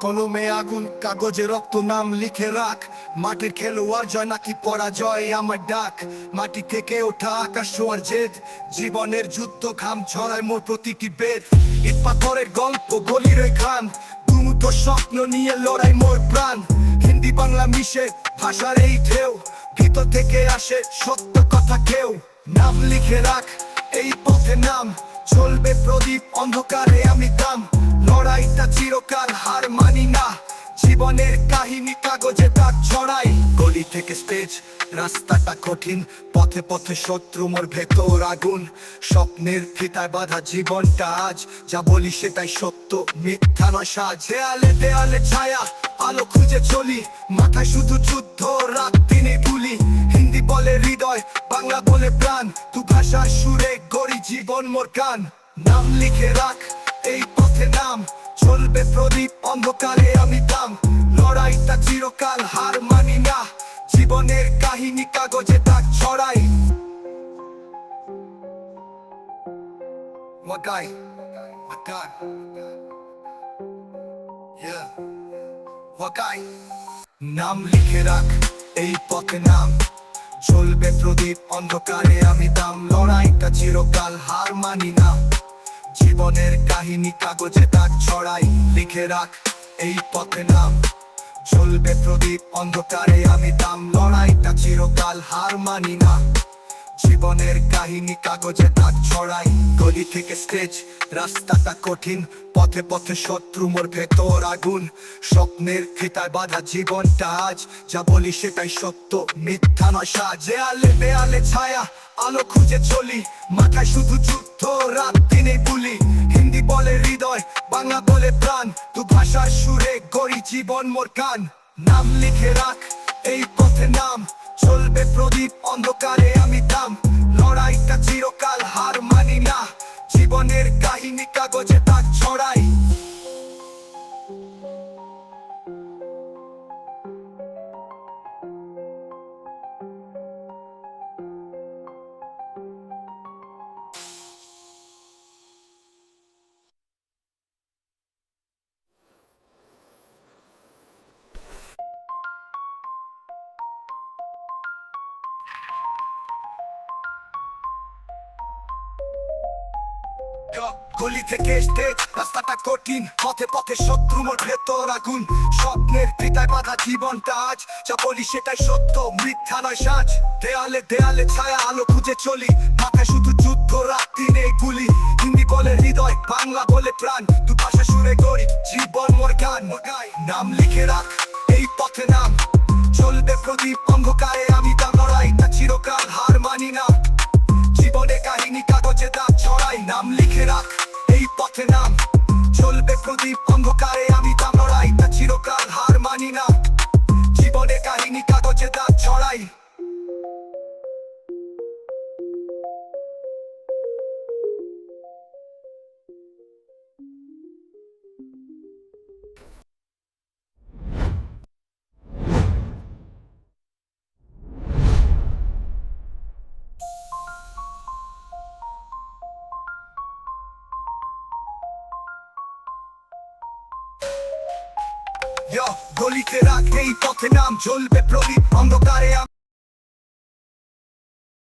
কলমে আগুন কাগজে রক্ত নাম লিখে রাখ। মাটির খেলোয়াড় জয় নাকি পরাজয় আমার ডাক। মাটি থেকে ওঠা আকাশ ছোঁয়ার জেদ, জীবনের যুদ্ধ ঘাম ছড়ায় মোর প্রতিটি বেদ। ইট পাথরের গল্প গলির খান, দুমুঠো স্বপ্ন নিয়ে লড়াই মোর প্রাণ। হিন্দি বাংলা মিশে ভাষার এই ঢেউ, ভিতর থেকে আসে সত্য কথা কেউ। নাম লিখে রাখ এই পথে নাম, চলবে প্রদীপ অন্ধকারে আমি দাম। লড়াইটা চিরকাল হার মানি না, জীবনের কাহিনী কাগজে দাগ ছড়াই। গলি থেকে স্টেজ, রাস্তাটা কঠিন, পথে পথে শত্রু মোর ভেতর আগুন। স্বপ্নের ফিতায় বাঁধা জীবনটা আজ, যা বলি সেটাই সত্য, মিথ্যা নয় সাজ। দেয়ালে দেয়ালে ছায়া, আলো খুঁজে চলি, মাথায় শুধু যুদ্ধ, রাত দিনে গুলি। হিন্দি বলে হৃদয়, বাংলা বলে প্রাণ, তু ভাষার সুরে গড়ি জীবন মোর গান। নাম লিখে রাখ এই পথে নাম, চলবে প্রদীপ অন্ধকারে আমি দাম। লড়াইটা চিরকাল হার মানি না, জীবনের কাহিনী কাগজে দাগ ছড়াই। নাম লিখে রাখ এই পথে নাম, চলবে প্রদীপ অন্ধকারে আমি দাম। লড়াইটা চিরকাল হার মানি না, জীবনের কাহিনী কাগজে দাগ ছড়াই। লিখে রাখ এই পথে নাম, চলবে প্রদীপ অন্ধকারে আমি দাম। লড়াইটা চিরকাল হার মানি না, জীবনের কাহিনী কাগজে দাগ ছড়াই। গলি থেকে স্টেজ, রাস্তাটা কঠিন, পথে পথে শত্রু মোর ভেতর আগুন। স্বপ্নের ফিতায় বাঁধা জীবনটা আজ, যা বলি সেটাই সত্য, মিথ্যা নয় সাজ। দেয়ালে দেয়ালে ছায়া, আলো খুঁজে চলি, মাথায় শুধু যুদ্ধ, রাত দিনে গুলি। হিন্দি বলে হৃদয়, বাংলা বলে প্রাণ, তু ভাষার সুরে গড়ি জীবন মোর গান। নাম লিখে রাখ এই পথে নাম, চলবে প্রদীপ অন্ধকারে আমি দাম। লড়াইটা চিরকাল হার মানি না, জীবনের কাহিনী কাগজে দাগ ছড়াই। গলি থেকে স্টেজ, রাস্তাটা কঠিন, পথে পথে শত্রু মোর ভেতর আগুন। স্বপ্নের ফিতায় বাঁধা জীবনটা আজ, যা বলি সেটাই সত্য, মিথ্যা নয় সাজ। দেয়ালে দেয়ালে ছায়া, আলো খুঁজে চলি, মাথায় শুধু যুদ্ধ, রাত দিনে গুলি। হিন্দি বলে হৃদয়, বাংলা বলে প্রাণ, দু ভাষা সুরে গড়ি জীবন মোর গান। নাম লিখে রাখ এই পথে নাম, চলবে প্রদীপ অন্ধকারে আমি দাম। লড়াইটা চিরকাল হার মানি না, জীবনে কাহিনী কাগজে দাগ ছড়াই। নাম লিখে রাখ এই পথে নাম, চলবে প্রদীপ অন্ধকারে আমি দাম। লড়াইটা চিরকাল হার মানি না, জীবনে কাহিনী কাগজে দাগ ছড়াই। গলিতে রাখ এই পথে নাম, চলবে প্রদীপ অন্ধকারে।